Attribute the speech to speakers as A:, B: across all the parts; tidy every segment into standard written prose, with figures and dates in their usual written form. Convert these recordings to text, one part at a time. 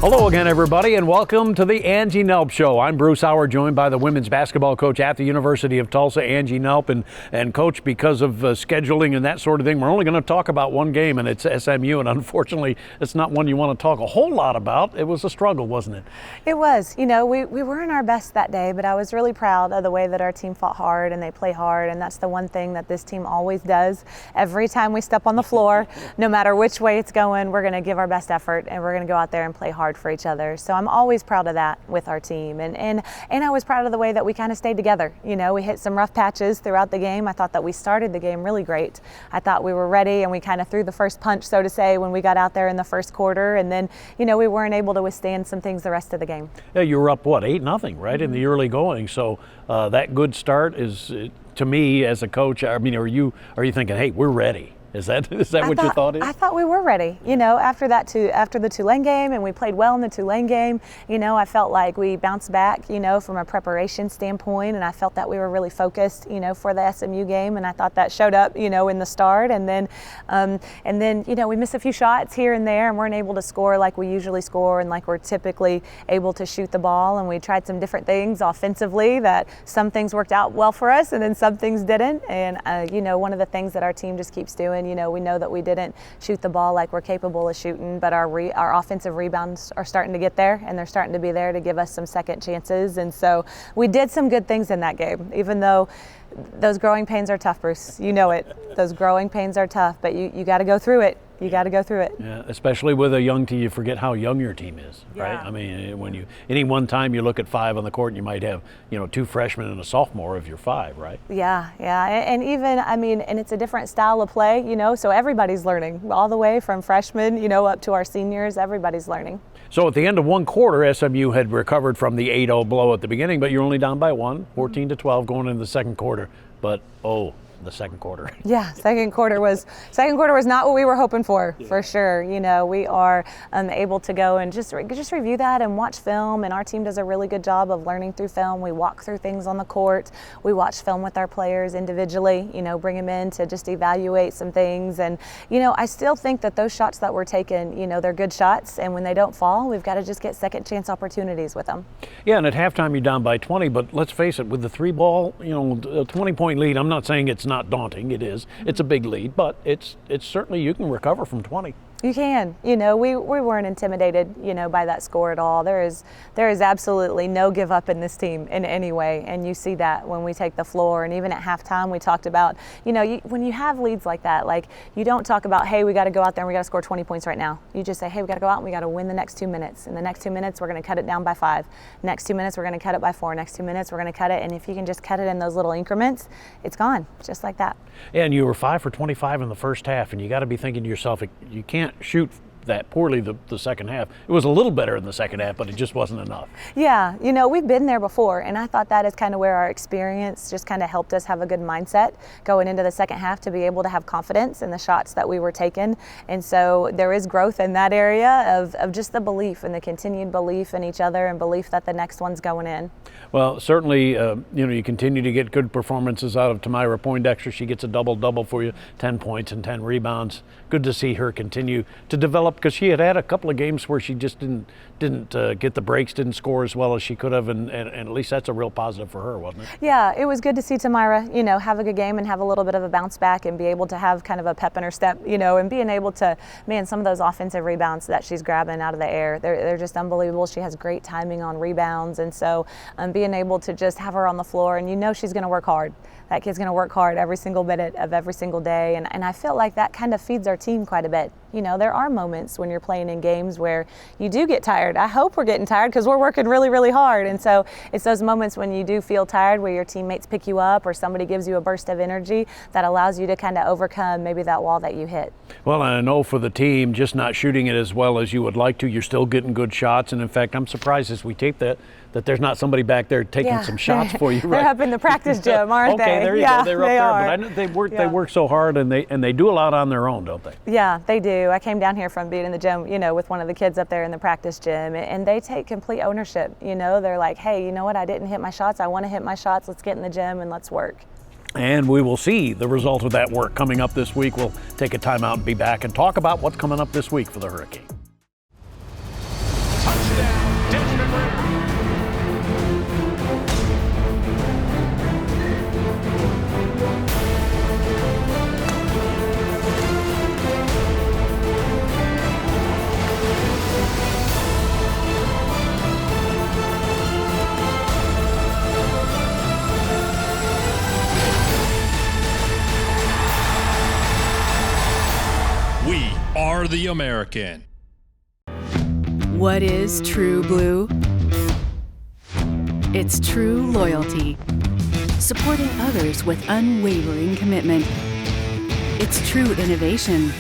A: Hello again, everybody, and welcome to the Angie Nelp Show. I'm Bruce Howard, joined by the women's basketball coach at the University of Tulsa, Angie Nelp. And Coach, because of scheduling and that sort of thing, we're only going to talk about one game, and it's SMU. And unfortunately, it's not one you want to talk a whole lot about. It was a struggle, wasn't it?
B: It was. You know, we weren't our best that day, but I was really proud of the way that our team fought hard and they play hard. And that's the one thing that this team always does. Every time we step on the floor, no matter which way it's going, we're going to give our best effort and we're going to go out there and play hard for each other. So I'm always proud of that with our team. And I was proud of the way that we kind of stayed together. You know, we hit some rough patches throughout the game. I thought that we started the game really great. I thought we were ready and we kind of threw the first punch, so to say, when we got out there in the first quarter. And then, you know, we weren't able to withstand some things the rest of the game.
A: Yeah, you were up, what, 8-0, right, in the early going. So that good start is, to me as a coach, I mean, are you thinking, hey, we're ready? Is that what your thought is?
B: I thought we were ready. You know, after the Tulane game, and we played well in the Tulane game, you know, I felt like we bounced back, you know, from a preparation standpoint, and I felt that we were really focused, you know, for the SMU game, and I thought that showed up, you know, in the start, and then, you know, we missed a few shots here and there and weren't able to score like we usually score and like we're typically able to shoot the ball, and we tried some different things offensively that some things worked out well for us and then some things didn't, and, you know, one of the things that our team just keeps doing, you know, we know that we didn't shoot the ball like we're capable of shooting, but our offensive rebounds are starting to get there, and they're starting to be there to give us some second chances. And so we did some good things in that game, even though those growing pains are tough, Bruce. You know it. Those growing pains are tough, but you got to go through it. You got to go through it. Yeah,
A: especially with a young team, you forget how young your team is, right?
B: Yeah.
A: I mean, any one time you look at 5 on the court, you might have, you know, 2 freshmen and a sophomore if you're 5, right?
B: Yeah, and even, I mean, and it's a different style of play, you know, so everybody's learning, all the way from freshmen, you know, up to our seniors, everybody's learning.
A: So at the end of one quarter, SMU had recovered from the 8-0 blow at the beginning, but you're only down by 1, 14-12 going into the second quarter. But, the second quarter.
B: Yeah, second quarter was not what we were hoping for sure. You know, we are able to go and just review that and watch film, and our team does a really good job of learning through film. We walk through things on the court. We watch film with our players individually, you know, bring them in to just evaluate some things. And, you know, I still think that those shots that were taken, you know, they're good shots, and when they don't fall, we've got to just get second chance opportunities with them.
A: Yeah, and at halftime you're down by 20, but let's face it, with the 3-ball, you know, a 20-point lead, I'm not saying it's not daunting. It is. It's a big lead, but it's certainly, you can recover from 20.
B: You can. You know, we weren't intimidated, you know, by that score at all. There is absolutely no give up in this team in any way, and you see that when we take the floor. And even at halftime, we talked about, you know, when you have leads like that, like, you don't talk about, hey, we got to go out there and we got to score 20 points right now. You just say, hey, we got to go out and we got to win the next 2 minutes. In the next 2 minutes, we're going to cut it down by 5. Next 2 minutes, we're going to cut it by 4. Next 2 minutes, we're going to cut it. And if you can just cut it in those little increments, it's gone, just like that.
A: And you were 5 for 25 in the first half, and you got to be thinking to yourself, you can't shoot that poorly the second half. It was a little better in the second half, but it just wasn't enough.
B: Yeah, you know, we've been there before, and I thought that is kind of where our experience just kind of helped us have a good mindset going into the second half to be able to have confidence in the shots that we were taking. And so there is growth in that area of just the belief and the continued belief in each other and belief that the next one's going in.
A: Well, certainly, you know, you continue to get good performances out of Tamira Poindexter. She gets a double-double for you, 10 points and 10 rebounds. Good to see her continue to develop, because she had a couple of games where she just didn't get the breaks, didn't score as well as she could have, and at least that's a real positive for her, wasn't it?
B: Yeah, it was good to see Tamira, you know, have a good game and have a little bit of a bounce back and be able to have kind of a pep in her step, you know, and being able to, man, some of those offensive rebounds that she's grabbing out of the air, they're just unbelievable. She has great timing on rebounds, and so being able to just have her on the floor, and you know she's going to work hard. That kid's going to work hard every single minute of every single day, and I feel like that kind of feeds our team quite a bit. You know, there are moments when you're playing in games where you do get tired. I hope we're getting tired because we're working really, really hard. And so it's those moments when you do feel tired where your teammates pick you up or somebody gives you a burst of energy that allows you to kind of overcome maybe that wall that you hit.
A: Well, I know for the team, just not shooting it as well as you would like to, you're still getting good shots. And in fact, I'm surprised as we tape that there's not somebody back there taking some shots for you.
B: They're up in the practice gym, aren't they?
A: Okay, there you go. They're up there. But I know they work so hard, and they do a lot on their own, don't they?
B: Yeah, they do. I came down here from being in the gym, you know, with one of the kids up there in the practice gym, and they take complete ownership. You know, they're like, hey, you know what? I didn't hit my shots. I want to hit my shots. Let's get in the gym and let's work.
A: And we will see the result of that work coming up this week. We'll take a timeout and be back and talk about what's coming up this week for the Hurricane.
C: are the American.
D: What is true blue? It's true loyalty, supporting others with unwavering commitment. It's true innovation,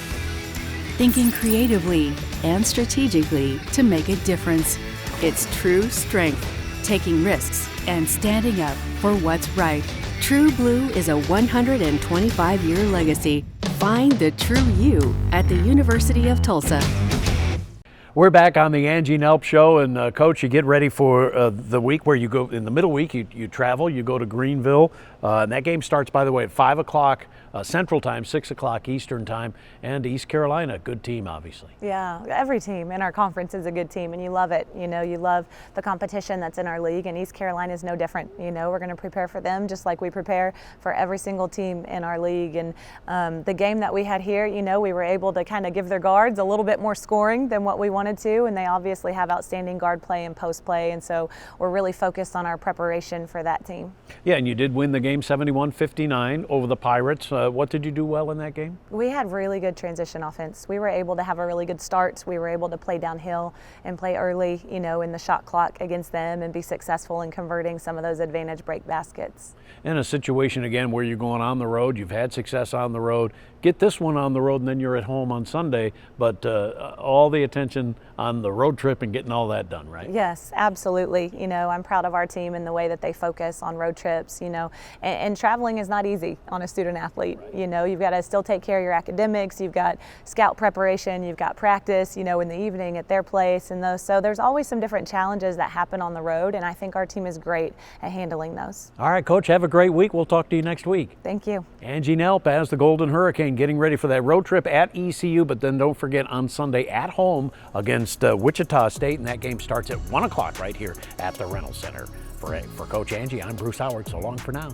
D: thinking creatively and strategically to make a difference. It's true strength, taking risks and standing up for what's right. True Blue is a 125-year legacy. Find the true you at the University of Tulsa.
A: We're back on the Angie Nelp Show, and Coach, you get ready for the week where you go in the middle week. You travel, you go to Greenville, and that game starts, by the way, at 5 o'clock Central Time, 6 o'clock Eastern Time, and East Carolina, good team, obviously.
B: Yeah, every team in our conference is a good team, and you love it. You know, you love the competition that's in our league, and East Carolina is no different. You know, we're going to prepare for them just like we prepare for every single team in our league. And the game that we had here, you know, we were able to kind of give their guards a little bit more scoring than what we wanted to, and they obviously have outstanding guard play and post play, and so we're really focused on our preparation for that team.
A: Yeah, and you did win the game 71-59 over the Pirates. What did you do well in that game?
B: We had really good transition offense. We were able to have a really good start. We were able to play downhill and play early, you know, in the shot clock against them and be successful in converting some of those advantage break baskets.
A: In a situation, again, where you're going on the road, you've had success on the road, get this one on the road and then you're at home on Sunday, but all the attention on the road trip and getting all that done, right?
B: Yes, absolutely. You know, I'm proud of our team and the way that they focus on road trips, you know, and traveling is not easy on a student athlete. Right. You know, you've got to still take care of your academics, you've got scout preparation, you've got practice, you know, in the evening at their place and those. So there's always some different challenges that happen on the road, and I think our team is great at handling those.
A: All right, Coach, have a great week. We'll talk to you next week.
B: Thank you.
A: Angie Nelp as the Golden Hurricane getting ready for that road trip at ECU, but then don't forget on Sunday at home against Wichita State, and that game starts at 1 o'clock right here at the Reynolds Center. For Coach Angie, I'm Bruce Howard. So long for now.